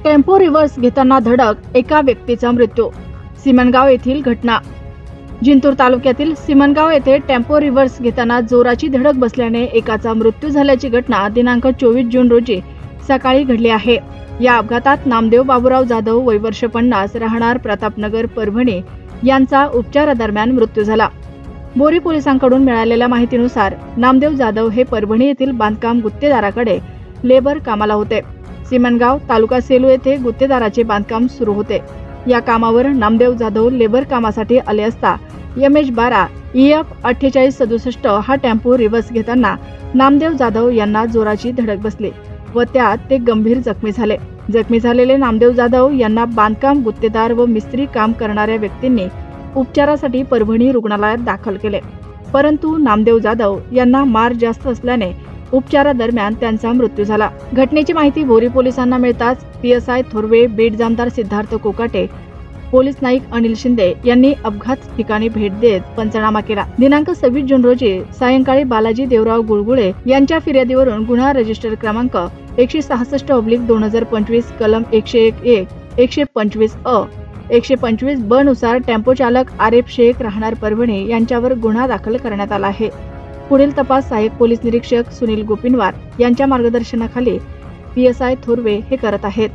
Tempo reverse घेताना धडक, एका व्यक्तीचा मृत्यू। सिमनगाव येथील घटना। जिंतूर तालुक्यातील सिमनगाव येथे टेम्पो रिव्हर्स घेताना जोराची धडक बसल्याने एकाचा मृत्यू झाल्याची घटना दिनांक 24 जून रोजी सकाळी घडली आहे। या अपघातात नामदेव बाबूराव जाधव वय वर्ष 50 राहणार प्रतापनगर परभणी यांचा उपचारादरम्यान मृत्यू झाला। बोरी पोलिसांकडून मिळालेल्या माहितीनुसार नामदेव जाधव हे परभणी येथील बांधकाम गुत्तेदाराकडे लेबर कामाला होते। सिमनगाव तालुका सेलू येथे गुत्तेदाराचे बांधकाम सुरू होते। या कामावर नामदेव जाधव लेबर कामासाठी आले असता MH12 EF 4867 हा टेम्पो रिव्हर्स घेताना नामदेव जाधव यांना जोराची धडक बसली व त्यात ते गंभीर जखमी झाले। जखमी झालेले नामदेव जाधव यांना बांधकाम गुत्तेदार व मिस्त्री काम करणाऱ्या व्यक्तींनी उपचारासाठी परभणी रुग्णालयात दाखल केले, परंतु नामदेव जाधव यांना मार जास्त असल्याने उपचारादरम्यान त्यांचा मृत्यू झाला। घटनेची माहिती बोरी पोलिसांना मिळताच PSI थोरवे, बीड जामदार सिद्धार्थ कोकाटे, पोलीस नाईक अनिल शिंदे यांनी अपघात ठिकाणी भेट देत पंचनामा केला। दिनांक 26 जून रोजी सायंकाळी बालाजी देवराव गुळगुळे यांच्या फिर्यादीवरून गुन्हा रजिस्टर क्रमांक 166/2025 कलम 101, 125 अ, 125 ब नुसार टेम्पो चालक आरिफ शेख राहणार परभणी यांच्यावर गुन्हा दाखल करण्यात आला आहे। पुढील तपास सहाय्यक पोलीस निरीक्षक सुनील गोपिनवार यांच्या मार्गदर्शनाखाली PSI थोरवे हे करत आहेत।